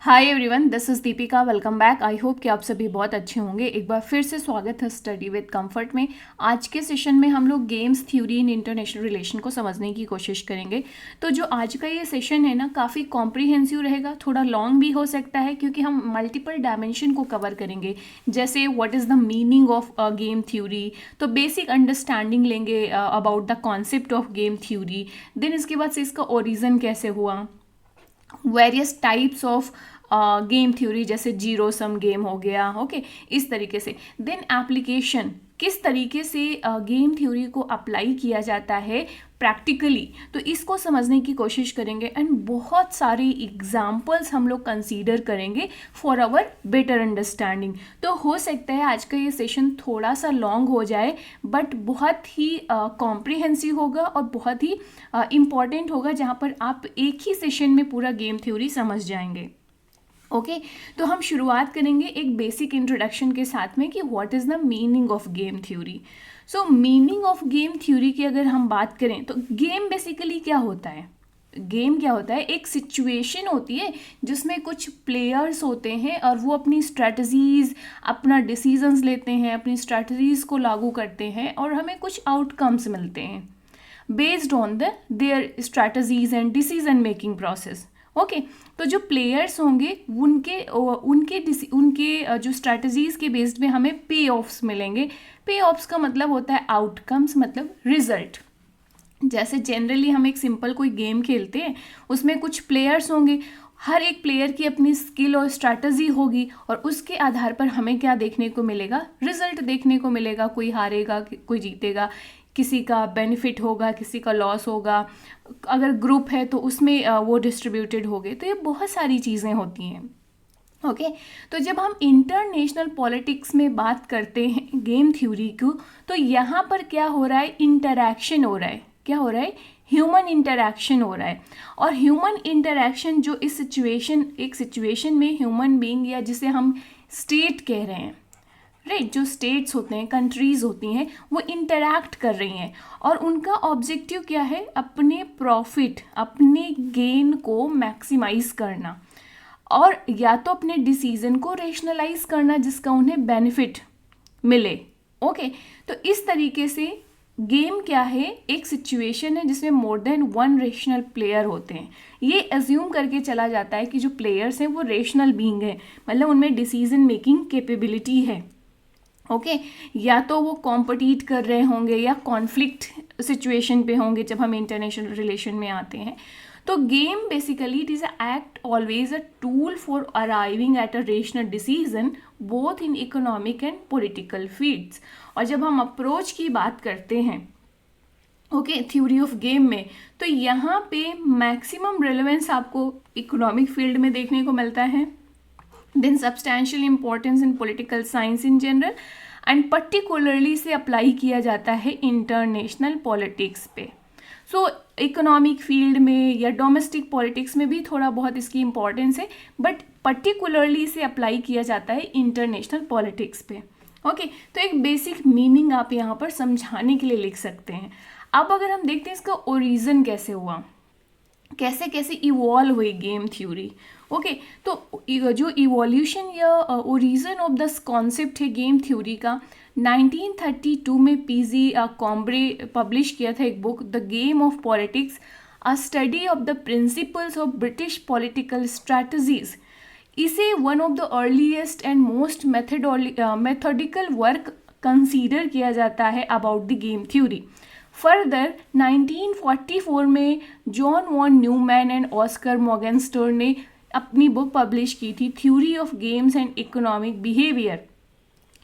Hi everyone, this is Deepika. Welcome back. I hope कि आप सभी बहुत अच्छे होंगे। एक बार फिर से स्वागत है स्टडी विद कंफर्ट में। आज के सेशन में हम लोग games theory in international relation को समझने की कोशिश करेंगे। तो जो आज का ये सेशन है ना, काफ़ी कॉम्प्रिहेंसिव रहेगा, थोड़ा लॉन्ग भी हो सकता है क्योंकि हम मल्टीपल डायमेंशन को कवर करेंगे। जैसे what is the meaning of game theory, तो बेसिक अंडरस्टैंडिंग लेंगे about the concept of game theory. Then इसके बाद से इसका ओरिजिन कैसे हुआ, various types of game theory, जैसे जीरो सम गेम हो गया, ओके इस तरीके से। देन एप्लीकेशन, किस तरीके से गेम थ्योरी को अप्लाई किया जाता है प्रैक्टिकली, तो इसको समझने की कोशिश करेंगे। एंड बहुत सारी एग्जाम्पल्स हम लोग कंसीडर करेंगे फॉर आवर बेटर अंडरस्टैंडिंग। तो हो सकता है आज का ये सेशन थोड़ा सा लॉन्ग हो जाए, बट बहुत ही कॉम्प्रिहेंसिव होगा और बहुत ही इम्पॉर्टेंट होगा, जहाँ पर आप एक ही सेशन में पूरा गेम थ्योरी समझ जाएंगे। ओके तो हम शुरुआत करेंगे एक बेसिक इंट्रोडक्शन के साथ में कि what is the meaning of game theory. So meaning of game theory की अगर हम बात करें तो गेम बेसिकली क्या होता है। गेम क्या होता है, एक सिचुएशन होती है जिसमें कुछ प्लेयर्स होते हैं और वो अपनी स्ट्रैटेजीज, अपना डिसीजंस लेते हैं, अपनी स्ट्रैटेजीज को लागू करते हैं और हमें कुछ आउटकम्स मिलते हैं based on the their strategies and decision making process. Okay तो जो प्लेयर्स होंगे उनके उनके उनके जो स्ट्रैटेजीज के बेस्ड में हमें पे ऑफ्स मिलेंगे। पे ऑफ्स का मतलब होता है आउटकम्स, मतलब रिजल्ट। जैसे जनरली हम एक सिंपल कोई गेम खेलते हैं, उसमें कुछ प्लेयर्स होंगे, हर एक प्लेयर की अपनी स्किल और स्ट्रैटेजी होगी और उसके आधार पर हमें क्या देखने को मिलेगा, रिजल्ट देखने को मिलेगा। कोई हारेगा, कोई जीतेगा, किसी का बेनिफिट होगा, किसी का लॉस होगा। अगर ग्रुप है तो उसमें वो डिस्ट्रीब्यूटेड होंगे। तो ये बहुत सारी चीज़ें होती हैं। ओके तो जब हम इंटरनेशनल पॉलिटिक्स में बात करते हैं गेम थ्योरी को, तो यहाँ पर क्या हो रहा है, इंटरैक्शन हो रहा है। क्या हो रहा है, ह्यूमन इंटरैक्शन हो रहा है। और ह्यूमन इंटरैक्शन जो इस सिचुएशन, एक सिचुएशन में ह्यूमन बीइंग या जिसे हम स्टेट कह रहे हैं, राइट, जो स्टेट्स होते हैं, कंट्रीज़ होती हैं, वो इंटरैक्ट कर रही हैं और उनका ऑब्जेक्टिव क्या है, अपने प्रॉफिट, अपने गेन को मैक्सिमाइज करना और या तो अपने डिसीजन को रेशनलाइज करना जिसका उन्हें बेनिफिट मिले। ओके तो इस तरीके से गेम क्या है, एक सिचुएशन है जिसमें more than one rational player होते हैं। ये एज्यूम करके चला जाता है कि जो प्लेयर्स हैं वो रेशनल बीइंग है, मतलब उनमें डिसीजन मेकिंग कैपेबिलिटी है। ओके या तो वो कॉम्पिटिट कर रहे होंगे या कॉन्फ्लिक्ट सिचुएशन पे होंगे जब हम इंटरनेशनल रिलेशन में आते हैं। तो game basically it is a act always a tool for arriving at a rational decision both in economic and political fields. और जब हम अप्रोच की बात करते हैं ओके थ्योरी ऑफ गेम में, तो यहाँ पे मैक्सिमम रेलेवेंस आपको इकोनॉमिक फील्ड में देखने को मिलता है, then substantial importance in political science in general and particularly से अप्लाई किया जाता है इंटरनेशनल पॉलिटिक्स पे। सो इकोनॉमिक फील्ड में या डोमेस्टिक पॉलिटिक्स में भी थोड़ा बहुत इसकी इंपॉर्टेंस है, बट पर्टिकुलरली से अप्लाई किया जाता है इंटरनेशनल पॉलिटिक्स पे। ओके तो एक बेसिक मीनिंग आप यहाँ पर समझाने के लिए लिख सकते हैं। अब अगर हम देखते हैं इसका ओरिजिन कैसे हुआ, कैसे कैसे इवॉल्व हुई गेम थ्योरी। ओके तो जो इवोल्यूशन या ओरिजिन ऑफ द कॉन्सेप्ट है गेम थ्योरी का, 1932 में पीजी कॉम्ब्रे पब्लिश किया था एक book, the game of politics, a study of the principles of British political strategies. इसे one of the earliest and most methodical work consider किया जाता है about the game theory. Further 1944 में John von Neumann and Oskar Morgenstern ने अपनी book publish की थी, theory of games and economic behaviour,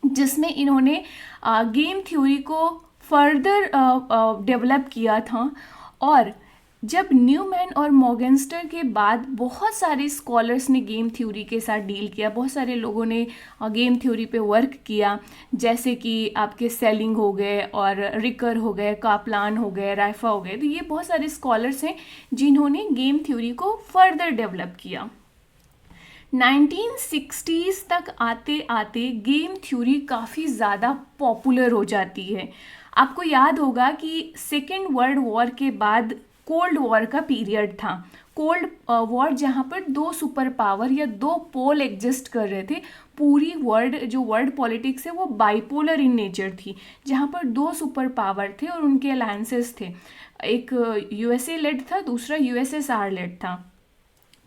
जिसमें इन्होंने गेम थ्योरी को फर्दर डेवलप किया था। और जब न्यूमैन और मॉर्गनस्टर के बाद बहुत सारे स्कॉलर्स ने गेम थ्योरी के साथ डील किया, बहुत सारे लोगों ने गेम थ्योरी पे वर्क किया, जैसे कि आपके सेलिंग हो गए और रिकर हो गए, कापलान हो गए, राइफा हो गए। तो ये बहुत सारे स्कॉलर्स हैं जिन्होंने गेम थ्योरी को फर्दर डेवलप किया। 1960s तक आते आते गेम थ्योरी काफ़ी ज़्यादा पॉपुलर हो जाती है। आपको याद होगा कि सेकेंड वर्ल्ड वॉर के बाद कोल्ड वॉर का पीरियड था। कोल्ड वॉर जहाँ पर दो सुपर पावर या दो पोल एग्जिस्ट कर रहे थे। पूरी वर्ल्ड पॉलिटिक्स है वो बाइपोलर इन नेचर थी, जहाँ पर दो सुपर पावर थे और उनके अलायंसेस थे। एक यूएसए लेड था, दूसरा यूएसएसआर लेड था।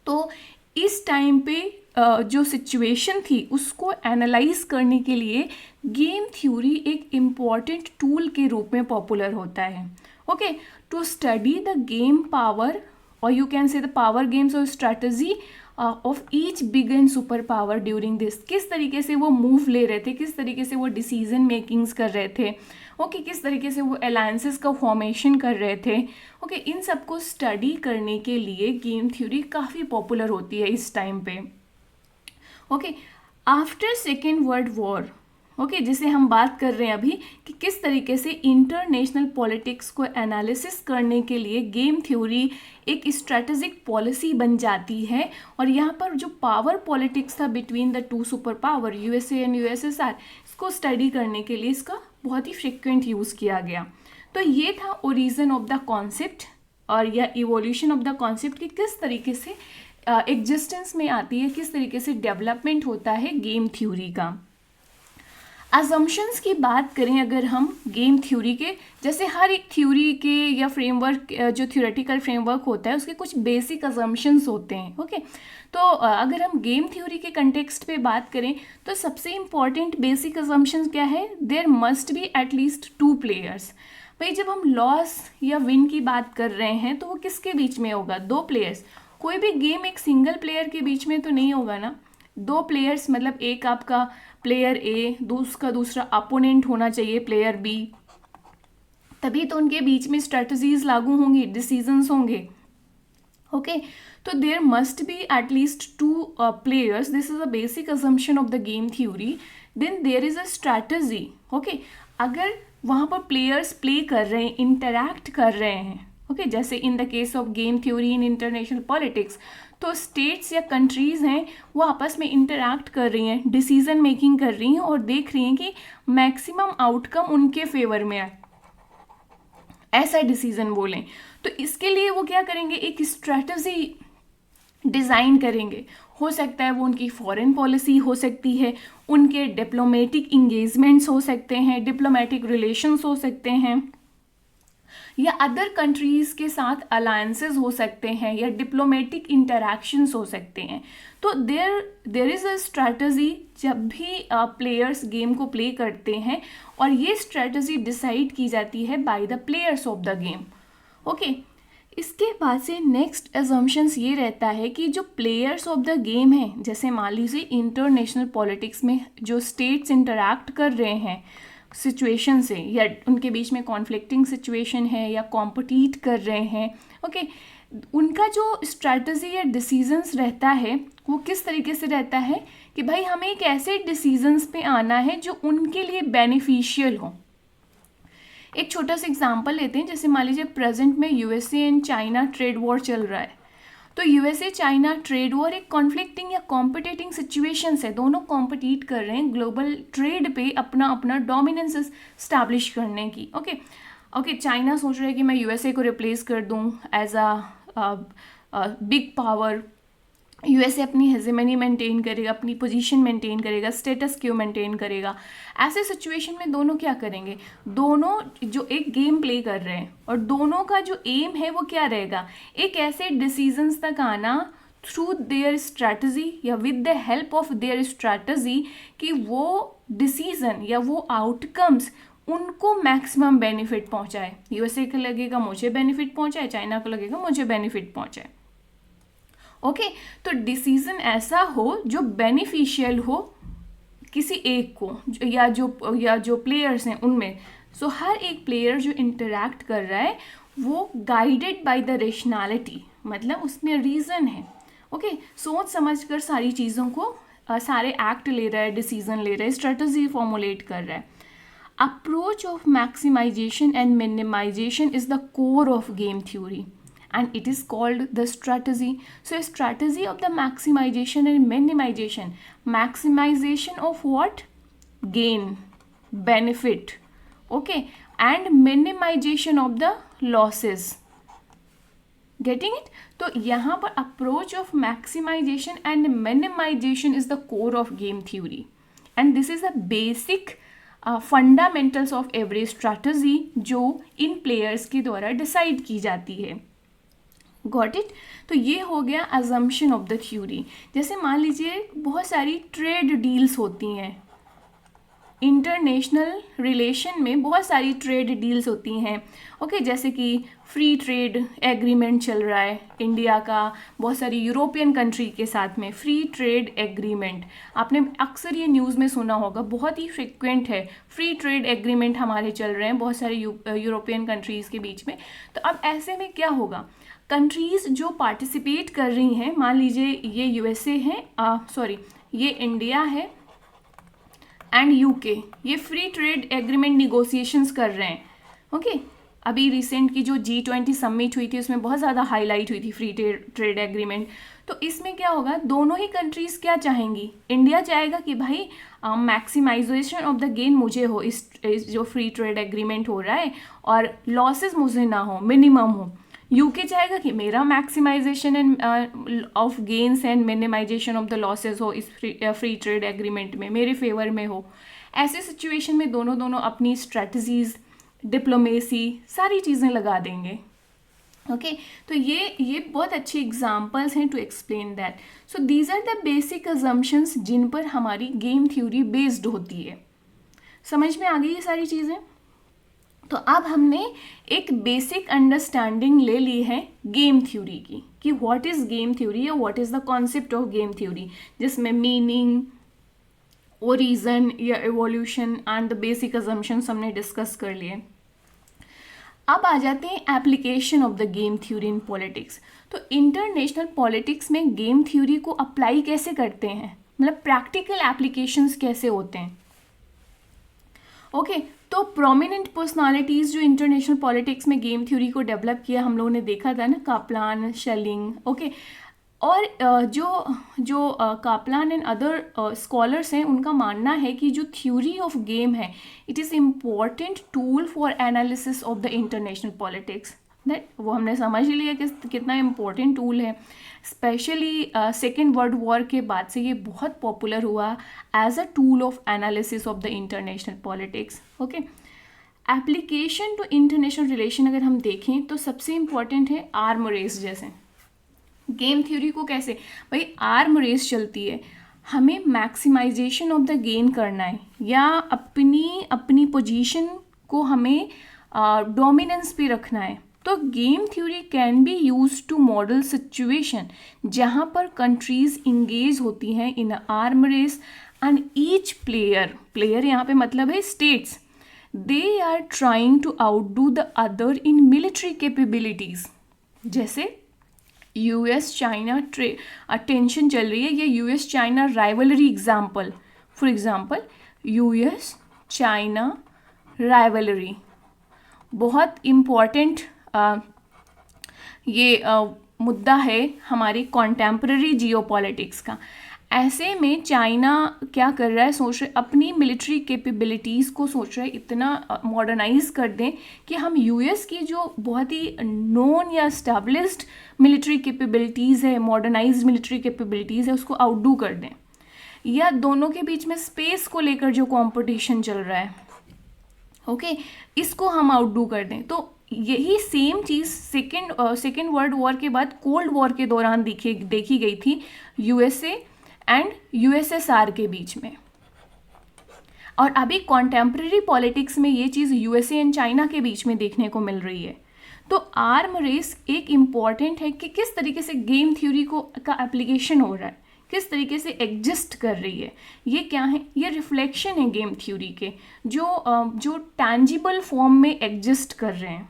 तो इस टाइम पे जो सिचुएशन थी उसको एनालाइज करने के लिए गेम थ्योरी एक इम्पॉर्टेंट टूल के रूप में पॉपुलर होता है। Okay, to study the game power, और you can say the power games और strategy of each big and super power during this. किस तरीके से वो मूव ले रहे थे, किस तरीके से वो डिसीजन मेकिंग्स कर रहे थे, ओके, किस तरीके से वो अलायंसेस का फॉर्मेशन कर रहे थे। ओके, इन सबको स्टडी करने के लिए गेम थ्योरी काफ़ी पॉपुलर होती है इस टाइम पे। Okay, after second world war, okay, जिसे हम बात कर रहे हैं अभी कि किस तरीके से इंटरनेशनल पॉलिटिक्स को एनालिसिस करने के लिए गेम थ्योरी एक स्ट्रेटेजिक पॉलिसी बन जाती है। और यहाँ पर जो पावर पॉलिटिक्स था between the two super power USA and USSR, इसको स्टडी करने के लिए इसका बहुत ही फ्रिक्वेंट यूज़ किया गया। तो ये था ओरिजिन ऑफ द कॉन्सेप्ट और या इवोल्यूशन ऑफ द कॉन्सेप्ट कि किस तरीके से एग्जिस्टेंस में आती है, किस तरीके से डेवलपमेंट होता है गेम थ्योरी का। अजम्पशंस की बात करें अगर हम गेम थ्योरी के, जैसे हर एक थ्योरी के या फ्रेमवर्क जो थ्योरेटिकल फ्रेमवर्क होता है उसके कुछ बेसिक अजम्पशंस होते हैं। ओके, तो अगर हम गेम थ्योरी के कंटेक्स्ट पे बात करें तो सबसे इम्पॉर्टेंट बेसिक अजम्पशंस क्या है, there must be at least 2 players. भाई जब हम लॉस या विन की बात कर रहे हैं तो वो किसके बीच में होगा, 2 प्लेयर्स। कोई भी गेम एक सिंगल प्लेयर के बीच में तो नहीं होगा ना, 2 प्लेयर्स, मतलब एक आपका प्लेयर ए, दूसरा अपोनेंट होना चाहिए प्लेयर बी, तभी तो उनके बीच में स्ट्रेटजीज लागू होंगी, डिसीजंस होंगे। ओके, तो there must be at least 2 players, this is a basic assumption of the game theory. Then there is a strategy. Okay, अगर वहाँ पर प्लेयर्स प्ले कर रहे हैं, इंटरैक्ट कर रहे हैं, ओके, जैसे in the case of game theory in international politics, तो स्टेट्स या कंट्रीज़ हैं वो आपस में इंटरैक्ट कर रही हैं, डिसीजन मेकिंग कर रही हैं और देख रही हैं कि मैक्सिमम आउटकम उनके फेवर में आए, ऐसा डिसीजन बोलें। तो इसके लिए वो क्या करेंगे, एक स्ट्रैटेजी डिज़ाइन करेंगे। हो सकता है वो उनकी फॉरेन पॉलिसी हो सकती है, उनके डिप्लोमेटिक इंगेजमेंट्स हो सकते हैं, डिप्लोमेटिक रिलेशंस हो सकते हैं, या अदर कंट्रीज़ के साथ अलायंसेस हो सकते हैं, या डिप्लोमेटिक इंटरैक्शंस हो सकते हैं। तो देयर इज़ अ स्ट्रैटेजी जब भी प्लेयर्स गेम को प्ले करते हैं, और ये स्ट्रैटेजी डिसाइड की जाती है by the players of the game. Okay, इसके बाद से नेक्स्ट अजम्पशंस ये रहता है कि जो प्लेयर्स ऑफ द गेम हैं, जैसे मान लीजिए इंटरनेशनल पॉलिटिक्स में जो स्टेट्स इंटरैक्ट कर रहे हैं सिचुएशन से, या उनके बीच में कॉन्फ्लिक्टिंग सिचुएशन है या कॉम्पिटिट कर रहे हैं, ओके, उनका जो स्ट्रैटेजी या डिसीजंस रहता है वो किस तरीके से रहता है कि भाई हमें एक ऐसे डिसीजंस पे आना है जो उनके लिए बेनिफिशियल हो। एक छोटा सा एग्जांपल लेते हैं, जैसे मान लीजिए प्रेजेंट में USA and China trade war चल रहा है। तो यूएसए चाइना ट्रेड वॉर एक कॉन्फ्लिक्टिंग या कॉम्पिटिटिंग सिचुएशंस है, दोनों कॉम्पिटिट कर रहे हैं ग्लोबल ट्रेड पे अपना अपना डोमिनेंस स्टैब्लिश करने की। ओके, चाइना सोच रहा है कि मैं यूएसए को रिप्लेस कर दूं as a big power. USA अपनी हेजेमनी मेंटेन करेगा, अपनी पोजीशन मेंटेन करेगा, स्टेटस क्यू मेंटेन करेगा। ऐसे सिचुएशन में दोनों क्या करेंगे, दोनों जो एक गेम प्ले कर रहे हैं और दोनों का जो एम है वो क्या रहेगा, एक ऐसे डिसीजंस तक आना थ्रू देयर स्ट्रैटेजी या with the help of their strategy कि वो डिसीजन या वो आउटकम्स उनको मैक्सिमम बेनिफिट पहुंचाए। यूएसए को लगेगा मुझे बेनिफिट पहुंचाए, चाइना को लगेगा मुझे बेनिफिट पहुंचाए। ओके, तो डिसीजन ऐसा हो जो बेनिफिशियल हो किसी एक को, या जो प्लेयर्स हैं उनमें। सो हर एक प्लेयर जो इंटरैक्ट कर रहा है वो गाइडेड बाय द रेशनैलिटी, मतलब उसमें रीज़न है। ओके, सोच समझ कर सारी चीज़ों को सारे एक्ट ले रहा है, डिसीजन ले रहा है, स्ट्रेटजी फॉर्मुलेट कर रहा है। Approach of maximization and minimization is the core of game theory and it is called the strategy. So a strategy of the maximization and minimization. Maximization of what? Gain, benefit, okay, and minimization of the losses. Getting it? तो यहाँ पर approach of maximization and minimization is the core of game theory, and this is the basic fundamentals of every strategy जो इन players के द्वारा decide की जाती है। Got it? तो ये हो गया अजम्पशन ऑफ द थ्योरी। जैसे मान लीजिए बहुत सारी ट्रेड डील्स होती हैं, इंटरनेशनल रिलेशन में बहुत सारी ट्रेड डील्स होती हैं, ओके जैसे कि फ्री ट्रेड एग्रीमेंट चल रहा है इंडिया का बहुत सारी यूरोपियन कंट्री के साथ में, फ्री ट्रेड एग्रीमेंट आपने अक्सर ये न्यूज़ में सुना होगा, बहुत ही फ्रिक्वेंट है, फ्री ट्रेड एग्रीमेंट हमारे चल रहे हैं बहुत सारे यूरोपियन कंट्रीज़ के बीच में। तो अब ऐसे में क्या होगा, कंट्रीज़ जो पार्टिसिपेट कर रही हैं, मान लीजिए ये यूएसए है, ये इंडिया है एंड यूके, ये फ्री ट्रेड एग्रीमेंट निगोशिएशंस कर रहे हैं, ओके अभी रिसेंट की जो G20 समिट हुई थी उसमें बहुत ज़्यादा हाईलाइट हुई थी फ्री ट्रेड एग्रीमेंट। तो इसमें क्या होगा, दोनों ही कंट्रीज़ क्या चाहेंगी, इंडिया चाहेगा कि भाई मैक्सिमाइजेशन ऑफ द गेन मुझे हो, इस जो फ्री ट्रेड एग्रीमेंट हो रहा है और लॉसेस मुझे ना हो, मिनिमम हो। यूके चाहेगा कि मेरा maximization and of gains and minimization of the losses हो इस फ्री ट्रेड एग्रीमेंट में, मेरे फेवर में हो। ऐसे सिचुएशन में दोनों अपनी स्ट्रेटजीज, डिप्लोमेसी, सारी चीज़ें लगा देंगे, ओके तो ये बहुत अच्छी एग्जांपल्स हैं to explain that. So these are the basic assumptions जिन पर हमारी गेम थ्योरी बेस्ड होती है। समझ में आ गई ये सारी चीज़ें? तो अब हमने एक बेसिक अंडरस्टैंडिंग ले ली है गेम थ्योरी की कि व्हाट इज़ गेम थ्योरी या what is the concept of game theory, जिसमें मीनिंग, ओरिजिन या evolution and the basic assumptions हमने डिस्कस कर लिए। अब आ जाते हैं application of the game theory in politics. तो इंटरनेशनल पॉलिटिक्स में गेम थ्योरी को अप्लाई कैसे करते हैं, मतलब प्रैक्टिकल एप्लीकेशंस कैसे होते हैं, ओके तो प्रोमिनेंट पर्सनालिटीज़ जो इंटरनेशनल पॉलिटिक्स में गेम थ्योरी को डेवलप किया हम लोगों ने देखा था ना, कापलान, शेलिंग, ओके और जो कापलान एंड अदर स्कॉलर्स हैं उनका मानना है कि जो थ्योरी ऑफ गेम है it is important tool for analysis of the international politics. That वो हमने समझ ही लिया कि कितना इम्पोर्टेंट टूल है, स्पेशली सेकेंड वर्ल्ड वॉर के बाद से ये बहुत पॉपुलर हुआ as a tool of analysis of the international politics. Okay application to international relation अगर हम देखें तो सबसे इम्पॉर्टेंट है आर्म रेस। जैसे गेम थ्योरी को कैसे, भाई आर्म रेस चलती है, हमें मैक्सिमाइजेशन ऑफ द गेन करना है या अपनी पोजीशन को हमें डोमिनेंस पे रखना है। तो game theory can be use to model situation जहाँ पर कंट्रीज इंगेज होती हैं in arm race and each player यहाँ पे मतलब है states, they are trying to outdo the other in military capabilities. जैसे यूएस चाइना टेंशन चल रही है, ये US China rivalry example, for example US China rivalry बहुत इम्पॉर्टेंट मुद्दा है हमारी कॉन्टेम्पररी जियोपॉलिटिक्स का। ऐसे में चाइना क्या कर रहा है, सोच रहे अपनी मिलिट्री कैपेबिलिटीज़ को सोच रहे इतना मॉडर्नाइज कर दें कि हम यूएस की जो बहुत ही नोन या एस्टेब्लिश्ड मिलिट्री कैपेबिलिटीज़ है, मॉडर्नाइज्ड मिलिट्री कैपेबिलिटीज़ है, उसको आउटडू कर दें। या दोनों के बीच में स्पेस को लेकर जो कंपटीशन चल रहा है, ओके इसको हम आउटडू कर दें। तो यही सेम चीज़ सेकेंड वर्ल्ड वॉर के बाद कोल्ड वॉर के दौरान देखी गई थी यूएसए एंड यूएसएसआर के बीच में, और अभी कॉन्टेम्पररी पॉलिटिक्स में ये चीज़ यूएसए एंड चाइना के बीच में देखने को मिल रही है। तो आर्म रेस एक इम्पॉर्टेंट है कि किस तरीके से गेम थ्योरी का एप्लीकेशन हो रहा है, किस तरीके से एग्जिस्ट कर रही है, ये क्या है, ये रिफ्लेक्शन है गेम थ्योरी के जो टैंजिबल फॉर्म में एग्जिस्ट कर रहे हैं।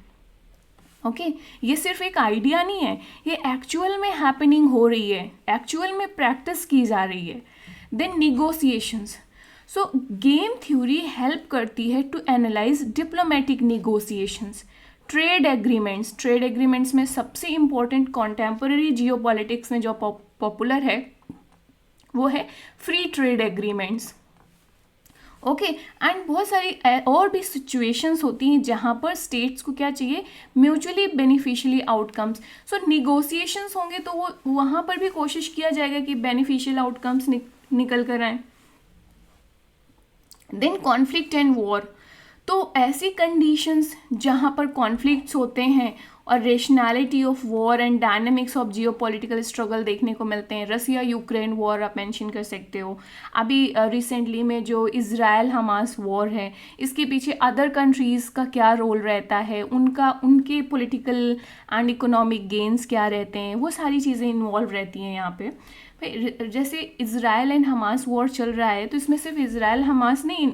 ओके ये सिर्फ एक आइडिया नहीं है, ये एक्चुअल में हैपनिंग हो रही है, एक्चुअल में प्रैक्टिस की जा रही है। Then negotiations, so game theory help करती है to analyse diplomatic negotiations, trade agreements में सबसे इम्पोर्टेंट कॉन्टेम्पररी जियोपॉलिटिक्स में जो पॉपुलर है वो है free trade agreements. Okay and बहुत सारी और भी सिचुएशंस होती हैं जहाँ पर स्टेट्स को क्या चाहिए, म्यूचुअली बेनिफिशियली आउटकम्स। सो निगोसिएशंस होंगे तो वो वहाँ पर भी कोशिश किया जाएगा कि बेनिफिशियल आउटकम्स निकल कर आए। देन कॉन्फ्लिक्ट एंड वॉर, तो ऐसी कंडीशंस जहाँ पर कॉन्फ्लिक्ट्स होते हैं और rationality of war and dynamics of geopolitical struggle देखने को मिलते हैं। रसिया यूक्रेन वॉर आप मेंशन कर सकते हो। अभी रिसेंटली में जो इज़राइल हमास वॉर है, इसके पीछे अदर कंट्रीज़ का क्या रोल रहता है, उनके पॉलिटिकल एंड इकोनॉमिक गेन्स क्या रहते हैं, वो सारी चीज़ें इन्वॉल्व रहती हैं यहाँ पे। जैसे इज़राइल एंड हमास वॉर चल रहा है तो इसमें सिर्फ इज़राइल हमास नहीं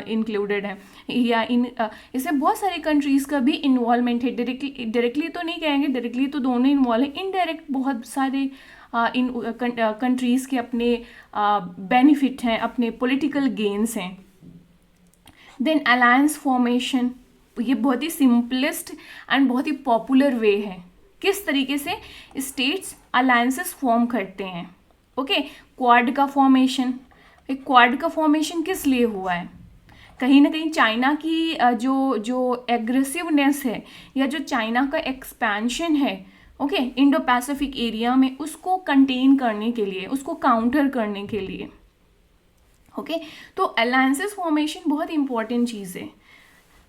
इंक्लूडेड है, या इसमें बहुत सारी कंट्रीज़ का भी इन्वॉल्वमेंट है। डायरेक्टली तो नहीं कहेंगे, डायरेक्टली तो दोनों इन्वॉल्व हैं, इनडायरेक्ट बहुत सारे इन कंट्रीज़ के अपने बेनिफिट हैं, अपने पॉलिटिकल गेन्स हैं। देन अलायंस फॉर्मेशन, ये बहुत ही सिंपलेस्ट एंड बहुत ही पॉपुलर वे है किस तरीके से स्टेट्स अलायंसेस फॉर्म करते हैं। ओके, क्वाड का फॉर्मेशन, क्वाड का फॉर्मेशन किस लिए हुआ है, कहीं ना कहीं चाइना की जो एग्रेसिवनेस है या जो चाइना का एक्सपेंशन है, ओके, इंडो पैसिफिक एरिया में, उसको कंटेन करने के लिए, उसको काउंटर करने के लिए। ओके, तो अलायंसेस फॉर्मेशन बहुत इंपॉर्टेंट चीज़ है।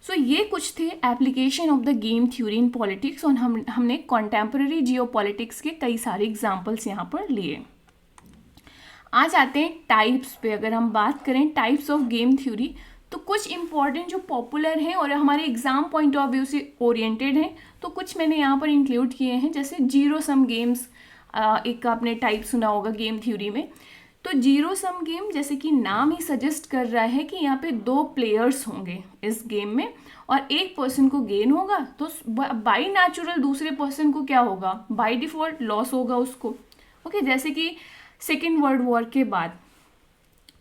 सो ये कुछ थे application of the game theory in politics, और हमने कॉन्टेम्पररी जियोपॉलिटिक्स के कई सारे एग्जाम्पल्स यहाँ पर लिए। आ जाते हैं टाइप्स पे। अगर हम बात करें टाइप्स ऑफ गेम थ्योरी, तो कुछ इंपॉर्टेंट जो पॉपुलर हैं और हमारे एग्जाम पॉइंट ऑफ व्यू से ओरिएंटेड हैं, तो कुछ मैंने यहाँ पर इंक्लूड किए हैं। जैसे जीरो सम गेम्स, एक आपने टाइप सुना होगा गेम थ्योरी में। तो जीरो सम गेम, जैसे कि नाम ही सजेस्ट कर रहा है कि यहाँ पे 2 प्लेयर्स होंगे इस गेम में और एक पर्सन को गेन होगा, तो बाई नेचुरल दूसरे पर्सन को क्या होगा, बाई डिफॉल्ट लॉस होगा उसको। ओके, जैसे कि सेकेंड वर्ल्ड वॉर के बाद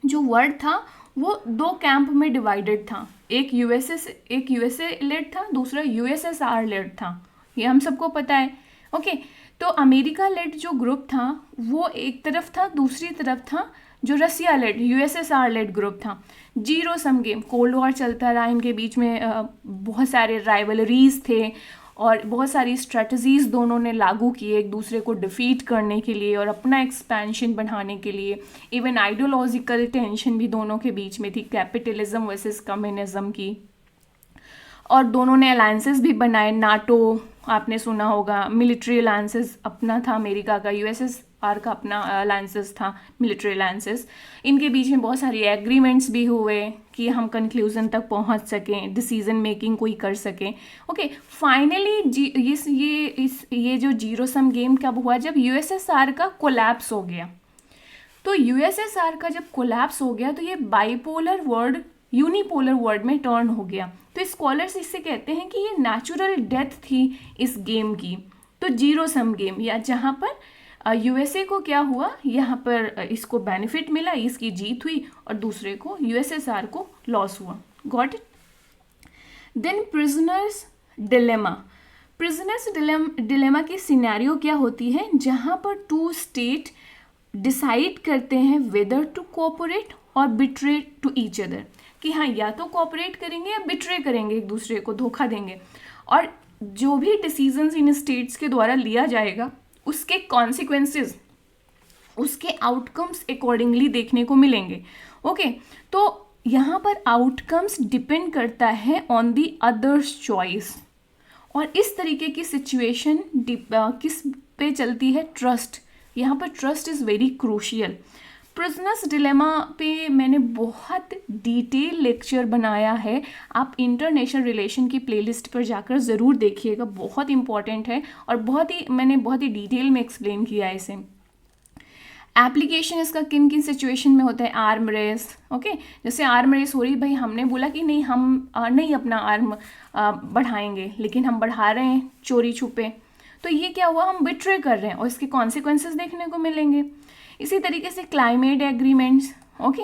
जो वर्ल्ड था वो 2 कैंप में डिवाइडेड था, एक यूएसए लेड था, दूसरा यूएसएसआर लेड था, ये हम सबको पता है। ओके, तो अमेरिका लेड जो ग्रुप था वो एक तरफ था, दूसरी तरफ था जो रसिया लेड यूएसएसआर लेड ग्रुप था। Zero sum game, cold war चलता रहा, इनके बीच में बहुत सारे राइवलरीज थे और बहुत सारी स्ट्रेटजीज दोनों ने लागू किए एक दूसरे को डिफीट करने के लिए और अपना एक्सपेंशन बढ़ाने के लिए। इवन आइडियोलॉजिकल टेंशन भी दोनों के बीच में थी, कैपिटलिज्म वर्सेस कम्युनिज्म की। और दोनों ने अलायंसेस भी बनाए, नाटो आपने सुना होगा, मिलिट्री अलायंसेस अपना था अमेरिका का, यूएसएसआर का अपना अलायंसेस था, मिलिट्री अलायंसेस। इनके बीच में बहुत सारी एग्रीमेंट्स भी हुए कि हम कंक्लूजन तक पहुंच सकें, डिसीजन मेकिंग कोई कर सकें। ओके, फाइनली ये जो जीरो सम गेम कब हुआ, जब यूएसएसआर का कोलैप्स हो गया। तो यूएसएसआर का जब कोलैप्स हो गया तो ये बाइपोलर वर्ल्ड यूनिपोलर वर्ल्ड में टर्न हो गया। तो स्कॉलर्स इससे कहते हैं कि ये नेचुरल डेथ थी इस गेम की। तो जीरो सम गेम, या जहाँ पर यूएसए को क्या हुआ, यहाँ पर इसको बेनिफिट मिला, इसकी जीत हुई, और दूसरे को यूएसएसआर को लॉस हुआ। Got it. Then prisoner's dilemma. Prisoner's dilemma की सिनेरियो क्या होती है, जहाँ पर 2 स्टेट डिसाइड करते हैं वेदर टू कोऑपरेट और बिट्रे टू ईच अदर, कि हाँ या तो कोऑपरेट करेंगे या बिट्रे करेंगे, एक दूसरे को धोखा देंगे। और जो भी डिसीजंस इन स्टेट्स के द्वारा लिया जाएगा उसके कॉन्सिक्वेंसेस, उसके आउटकम्स अकॉर्डिंगली देखने को मिलेंगे। ओके, तो यहाँ पर आउटकम्स डिपेंड करता है ऑन दी अदर्स चॉइस। और इस तरीके की सिचुएशन किस पे चलती है, ट्रस्ट। यहाँ पर trust is very crucial. Prisoners dilemma पे मैंने बहुत डिटेल लेक्चर बनाया है, आप इंटरनेशनल रिलेशन की प्लेलिस्ट पर जाकर ज़रूर देखिएगा, बहुत इंपॉर्टेंट है और मैंने बहुत ही डिटेल में एक्सप्लेन किया है इसे। एप्लीकेशन इसका किन किन सिचुएशन में होता है, आर्म रेस। ओके, जैसे आर्म रेस हो रही, भाई हमने बोला कि नहीं हम नहीं अपना आर्म बढ़ाएंगे, लेकिन हम बढ़ा रहे हैं चोरी छुपे, तो ये क्या हुआ, हम बिट्रे कर रहे हैं और इसके कॉन्सिक्वेंसेस देखने को मिलेंगे। इसी तरीके से climate agreements. Okay,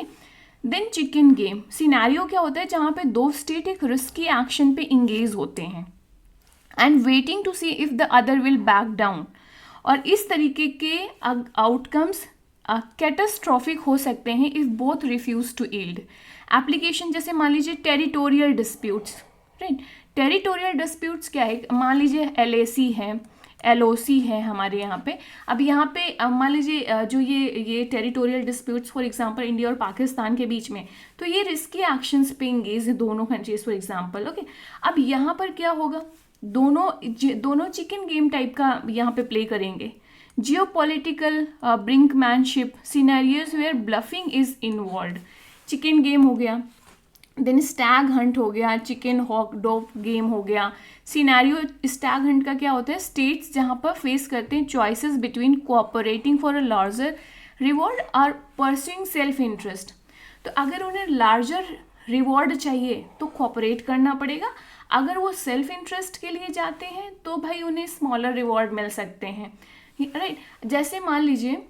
then chicken game. Scenario क्या होता है, जहाँ पे 2 स्टेट एक रिस्की एक्शन पे इंगेज होते हैं and waiting to see if the other will back down. और इस तरीके के आउटकम्स कैटास्ट्रॉफिक हो सकते हैं if both refuse to yield. Application जैसे मान लीजिए territorial disputes, right. Territorial disputes क्या है, मान लीजिए LAC है, LOC है हमारे यहाँ पे। अब यहाँ पे मान लीजिए जो ये territorial disputes for example India और पाकिस्तान के बीच में, तो ये रिस्की एक्शंस पे इंगेज है दोनों कंट्रीज फॉर एग्जांपल, ओके। अब यहाँ पर क्या होगा, दोनों चिकन गेम टाइप का यहाँ पे प्ले करेंगे। Geopolitical brinkmanship scenarios where bluffing is involved, chicken game हो गया, देन स्टैग हंट हो गया, चिकन हॉक डॉग गेम हो गया। सिनेरियो स्टैग हंट का क्या होता है, स्टेट्स जहाँ पर फेस करते हैं choices between cooperating for a larger reward और परस्यूइंग सेल्फ इंटरेस्ट। तो अगर उन्हें लार्जर रिवॉर्ड चाहिए तो कोऑपरेट करना पड़ेगा, अगर वो सेल्फ इंटरेस्ट के लिए जाते हैं तो भाई उन्हें स्मॉलर रिवॉर्ड मिल सकते हैं, राइट। जैसे मान लीजिए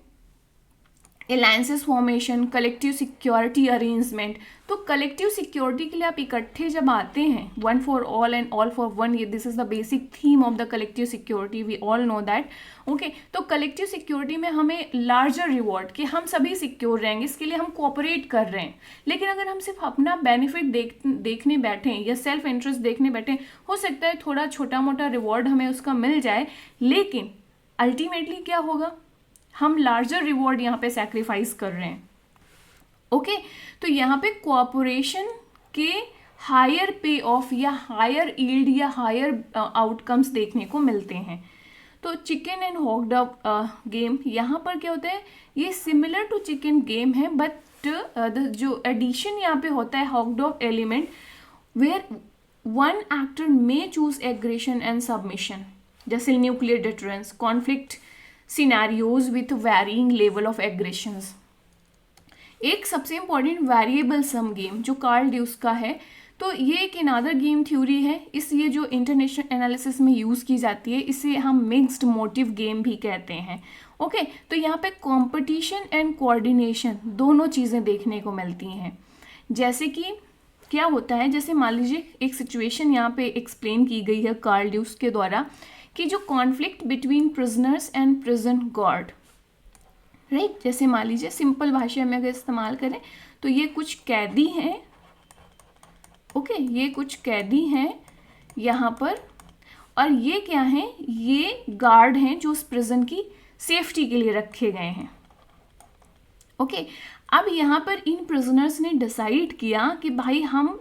alliances formation, collective security arrangement, तो कलेक्टिव सिक्योरिटी के लिए आप इकट्ठे जब आते हैं, one for all and all for one, ये this is the basic theme of the collective security, we all know that, okay. तो कलेक्टिव सिक्योरिटी में हमें लार्जर रिवॉर्ड कि हम सभी सिक्योर रहेंगे, इसके लिए हम कोऑपरेट कर रहे हैं। लेकिन अगर हम सिर्फ अपना बेनिफिट देखने बैठे या सेल्फ इंटरेस्ट देखने बैठे, हो सकता है थोड़ा छोटा मोटा रिवॉर्ड हमें उसका मिल जाए, लेकिन अल्टीमेटली क्या होगा, हम लार्जर रिवॉर्ड यहाँ पे सैक्रिफाइस कर रहे हैं, ओके। तो यहाँ पे कोऑपरेशन के हायर पे ऑफ या हायर यील्ड या हायर आउटकम्स देखने को मिलते हैं। तो chicken and hawk dog game यहाँ पर क्या होता है, ये सिमिलर टू चिकन गेम है, बट जो एडिशन यहाँ पे होता है hawk dog element, where one actor may choose aggression and submission, जैसे nuclear deterrence, conflict scenarios with varying level of aggressions. एक सबसे इंपॉर्टेंट वेरिएबल सम गेम जो कार्ल ड्यूस का है, तो ये एक अनदर गेम थ्योरी है, इस ये जो इंटरनेशनल एनालिसिस में यूज़ की जाती है, इसे हम मिक्स्ड मोटिव गेम भी कहते हैं, ओके। तो यहाँ पे कंपटीशन एंड कोऑर्डिनेशन दोनों चीज़ें देखने को मिलती हैं। जैसे कि क्या होता है, जैसे मान लीजिए एक सिचुएशन यहाँ पे एक्सप्लेन की गई है कार्ल ड्यूस के द्वारा कि जो conflict between prisoners and prison guard, right. जैसे मान लीजिए सिंपल भाषा में अगर इस्तेमाल करें तो ये कुछ कैदी हैं, ओके, ये कुछ कैदी हैं यहाँ पर, और ये क्या हैं, ये गार्ड हैं जो उस प्रिजन की सेफ्टी के लिए रखे गए हैं, ओके। अब यहाँ पर इन प्रिजनर्स ने डिसाइड किया कि भाई हम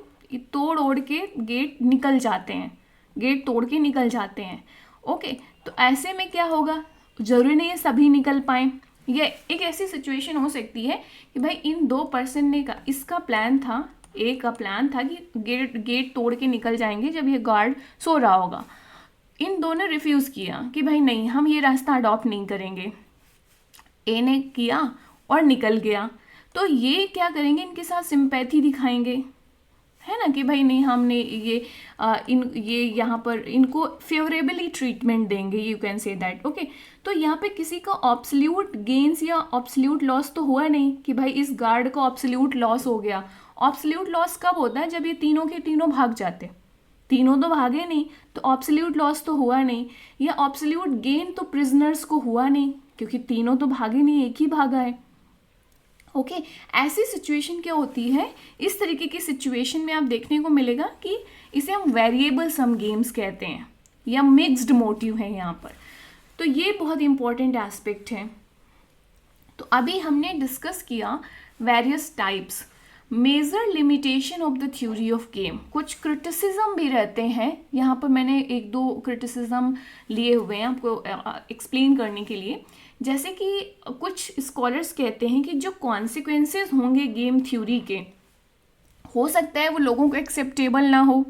तोड़ ओड़ के गेट निकल जाते हैं, गेट तोड़ के निकल जाते हैं, ओके। तो ऐसे में क्या होगा, जरूरी नहीं है सभी निकल पाए, ये एक ऐसी सिचुएशन हो सकती है कि भाई इन दो पर्सन ने इसका प्लान था, ए का प्लान था कि गेट तोड़ के निकल जाएंगे जब ये गार्ड सो रहा होगा। इन दोनों रिफ्यूज़ किया कि भाई नहीं, हम ये रास्ता अडॉप्ट नहीं करेंगे। ए ने किया और निकल गया, तो ये क्या करेंगे, इनके साथ सिंपैथी दिखाएंगे, है ना, कि भाई नहीं हमने ये यहाँ पर इनको फेवरेबली ट्रीटमेंट देंगे, you can say that, okay. तो यहाँ पे किसी का ऑब्सल्यूट गेन्स या ऑब्सल्यूट लॉस तो हुआ नहीं कि भाई इस गार्ड का ऑब्सल्यूट लॉस हो गया। ऑब्सल्यूट लॉस कब होता है, जब ये तीनों के तीनों भाग जाते, तीनों तो भागे नहीं, तो ऑब्सल्यूट लॉस तो हुआ नहीं, या ऑब्सल्यूट गेन तो प्रिजनर्स को हुआ नहीं क्योंकि तीनों तो भागे नहीं, एक ही भागा है, ओके। ऐसी सिचुएशन क्या होती है, इस तरीके की सिचुएशन में आप देखने को मिलेगा कि इसे हम वेरिएबल सम गेम्स कहते हैं या मिक्स्ड मोटिव है यहाँ पर। तो ये बहुत इंपॉर्टेंट एस्पेक्ट है। तो अभी हमने डिस्कस किया various types, major limitation of the theory of game, कुछ क्रिटिसिज्म भी रहते हैं यहाँ पर, मैंने एक दो क्रिटिसिज्म लिए हुए हैं आपको एक्सप्लेन करने के लिए। जैसे कि कुछ स्कॉलर्स कहते हैं कि जो कॉन्सिक्वेंसेस होंगे गेम थ्योरी के, हो सकता है वो लोगों को एक्सेप्टेबल ना हो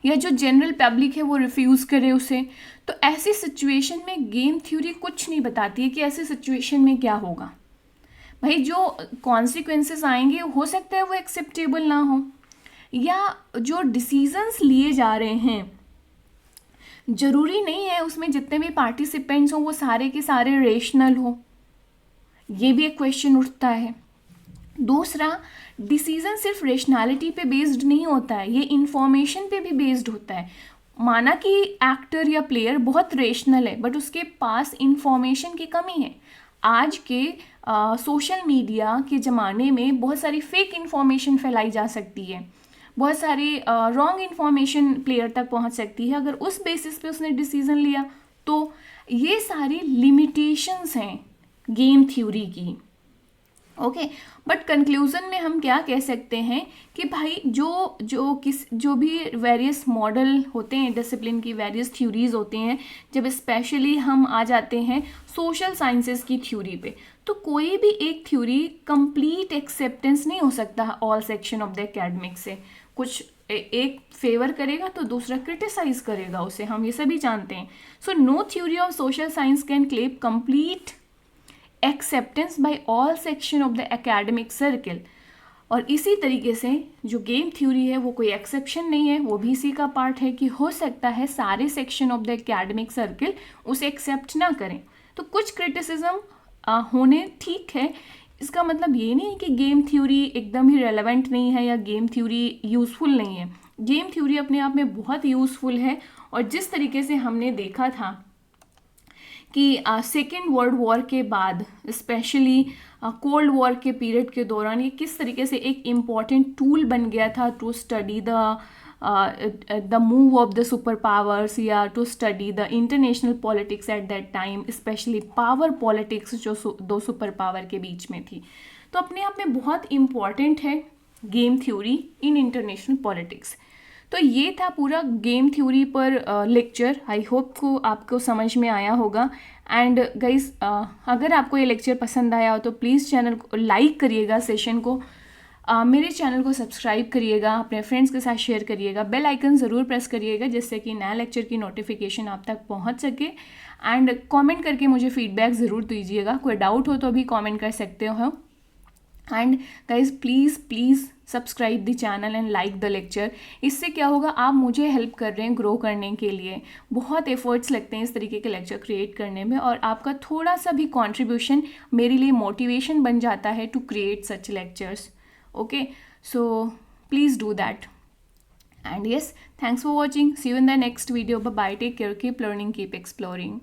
या जो जनरल पब्लिक है वो रिफ्यूज़ करे उसे। तो ऐसी सिचुएशन में गेम थ्योरी कुछ नहीं बताती है कि ऐसी सिचुएशन में क्या होगा। भाई जो कॉन्सिक्वेंसेस आएंगे हो सकता है वो एक्सेप्टेबल ना हो, या जो डिसीजंस लिए जा रहे हैं जरूरी नहीं है उसमें जितने भी पार्टिसिपेंट्स हों वो सारे के सारे रेशनल हो, ये भी एक क्वेश्चन उठता है। दूसरा, डिसीजन सिर्फ रेशनैलिटी पे बेस्ड नहीं होता है, ये इंफॉर्मेशन पे भी बेस्ड होता है। माना कि एक्टर या प्लेयर बहुत रेशनल है बट उसके पास इंफॉर्मेशन की कमी है, आज के सोशल मीडिया के ज़माने में बहुत सारी फेक इन्फॉर्मेशन फैलाई जा सकती है, बहुत सारी रॉन्ग इन्फॉर्मेशन प्लेयर तक पहुंच सकती है अगर उस बेसिस पे उसने डिसीजन लिया। तो ये सारी लिमिटेशंस हैं गेम थ्योरी की। ओके, बट कंक्लूजन में हम क्या कह सकते हैं कि भाई जो भी वेरियस मॉडल होते हैं डिसिप्लिन की, वेरियस थ्योरीज होते हैं, जब स्पेशली हम आ जाते हैं सोशल साइंसेस की थ्योरी पे, तो कोई भी एक थ्योरी कंप्लीट एक्सेप्टेंस नहीं हो सकता all section of the academic से। कुछ एक फेवर करेगा तो दूसरा क्रिटिसाइज करेगा उसे, हम ये सभी जानते हैं। So no theory of social science can claim complete acceptance by all section of the academic circle. और इसी तरीके से जो गेम थ्योरी है वो कोई एक्सेप्शन नहीं है, वो भी इसी का पार्ट है कि हो सकता है सारे section of the academic circle उसे एक्सेप्ट ना करें। तो कुछ क्रिटिसिज्म होने ठीक है, इसका मतलब ये नहीं है कि गेम थ्योरी एकदम ही रेलेवेंट नहीं है या गेम थ्योरी यूज़फुल नहीं है। गेम थ्योरी अपने आप में बहुत यूज़फुल है। और जिस तरीके से हमने देखा था कि सेकेंड वर्ल्ड वॉर के बाद, स्पेशली कोल्ड वॉर के पीरियड के दौरान, ये किस तरीके से एक इम्पॉर्टेंट टूल बन गया था to study the move of the super powers, या to study the international politics at that time, specially power politics जो दो सुपर पावर के बीच में थी। तो अपने आप में बहुत इम्पॉर्टेंट है game theory in international politics. तो ये था पूरा गेम थ्योरी पर लेक्चर। आई होप को आपको समझ में आया होगा। एंड गाइस, अगर आपको ये लेक्चर पसंद आया हो तो प्लीज़ चैनल को लाइक करिएगा, सेशन को मेरे चैनल को सब्सक्राइब करिएगा, अपने फ्रेंड्स के साथ शेयर करिएगा, बेल आइकन ज़रूर प्रेस करिएगा जिससे कि नया लेक्चर की नोटिफिकेशन आप तक पहुंच सके। एंड कमेंट करके मुझे फीडबैक ज़रूर दीजिएगा, कोई डाउट हो तो भी कमेंट कर सकते हो। And guys please subscribe the channel and like the lecture. इससे क्या होगा, आप मुझे हेल्प कर रहे हैं ग्रो करने के लिए। बहुत एफर्ट्स लगते हैं इस तरीके के लेक्चर क्रिएट करने में, और आपका थोड़ा सा भी कंट्रीब्यूशन मेरे लिए मोटिवेशन बन जाता है to create such lectures. Okay, so please do that. And yes, thanks for watching. See you in the next video. Bye bye, take care, keep learning, keep exploring.